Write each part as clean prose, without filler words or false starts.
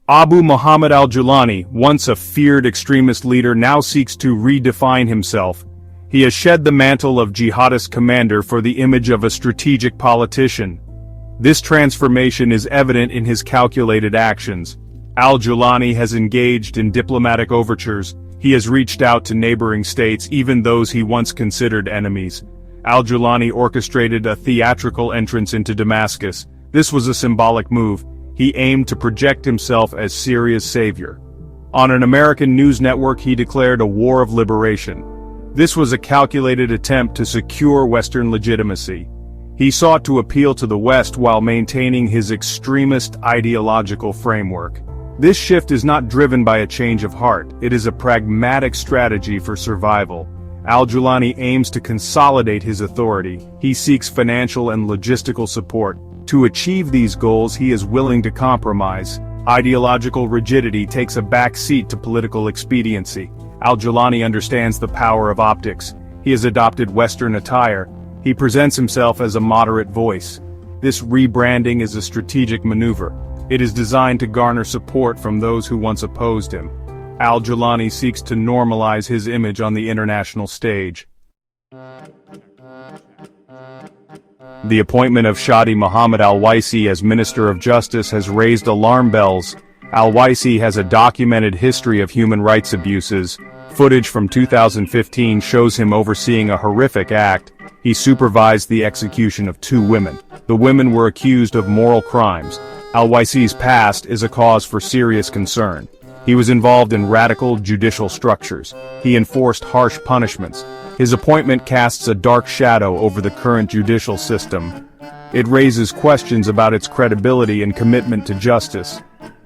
Abu Muhammad al-Julani, once a feared extremist leader, now seeks to redefine himself. He has shed the mantle of jihadist commander for the image of a strategic politician. This transformation is evident in his calculated actions. Al-Julani has engaged in diplomatic overtures. He has reached out to neighboring states, even those he once considered enemies. Al-Julani orchestrated a theatrical entrance into Damascus. This was a symbolic move. He aimed to project himself as Syria's savior. On an American news network, he declared a war of liberation. This was a calculated attempt to secure Western legitimacy. He sought to appeal to the West while maintaining his extremist ideological framework. This shift is not driven by a change of heart, it is a pragmatic strategy for survival. Al-Julani aims to consolidate his authority. He seeks financial and logistical support. To achieve these goals, he is willing to compromise. Ideological rigidity takes a back seat to political expediency. Al-Julani understands the power of optics. He has adopted Western attire. He presents himself as a moderate voice. This rebranding is a strategic maneuver. It is designed to garner support from those who once opposed him. Al-Julani seeks to normalize his image on the international stage. The appointment of Shadi Muhammad Al-Waisi as Minister of Justice has raised alarm bells. Al-Waisi has a documented history of human rights abuses. Footage from 2015 shows him overseeing a horrific act. He supervised the execution of 2 women. The women were accused of moral crimes. Al-Waisi's past is a cause for serious concern. He was involved in radical judicial structures. He enforced harsh punishments. His appointment casts a dark shadow over the current judicial system. It raises questions about its credibility and commitment to justice.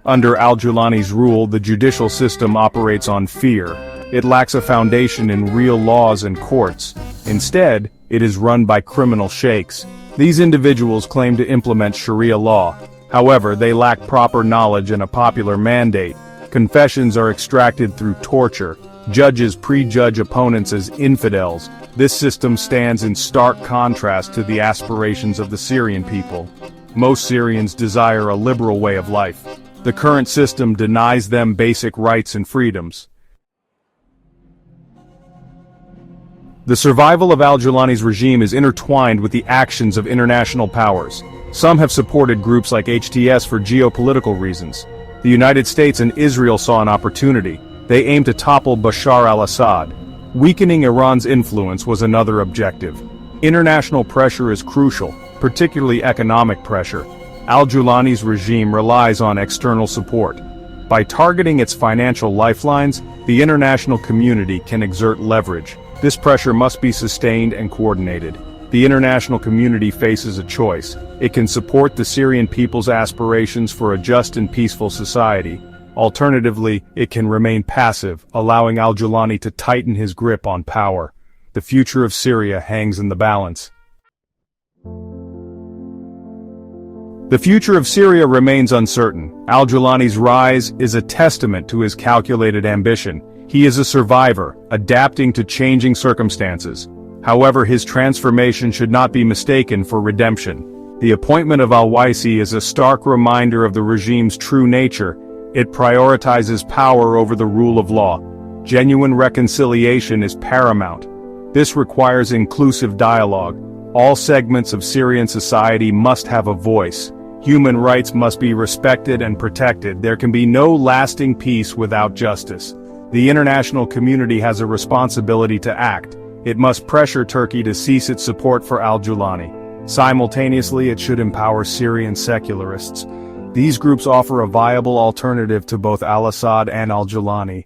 Under Al-Julani's rule, the judicial system operates on fear. It lacks a foundation in real laws and courts. Instead, it is run by criminal sheikhs. These individuals claim to implement Sharia law. However, they lack proper knowledge and a popular mandate. Confessions are extracted through torture. Judges prejudge opponents as infidels. This system stands in stark contrast to the aspirations of the Syrian people. Most Syrians desire a liberal way of life. The current system denies them basic rights and freedoms. The survival of Al-Julani's regime is intertwined with the actions of international powers. Some have supported groups like HTS for geopolitical reasons. The United States and Israel saw an opportunity. They aimed to topple Bashar al-Assad. Weakening Iran's influence was another objective. International pressure is crucial, particularly economic pressure. Al-Julani's regime relies on external support. By targeting its financial lifelines, the international community can exert leverage. This pressure must be sustained and coordinated. The international community faces a choice. It can support the Syrian people's aspirations for a just and peaceful society. Alternatively, it can remain passive, allowing Al-Julani to tighten his grip on power. The future of Syria hangs in the balance. The future of Syria remains uncertain. Al-Julani's rise is a testament to his calculated ambition. He is a survivor, adapting to changing circumstances. However, his transformation should not be mistaken for redemption. The appointment of Al-Waisi is a stark reminder of the regime's true nature. It prioritizes power over the rule of law. Genuine reconciliation is paramount. This requires inclusive dialogue. All segments of Syrian society must have a voice. Human rights must be respected and protected. There can be no lasting peace without justice. The international community has a responsibility to act. It must pressure Turkey to cease its support for Al-Julani. Simultaneously, it should empower Syrian secularists. These groups offer a viable alternative to both al-Assad and Al-Julani.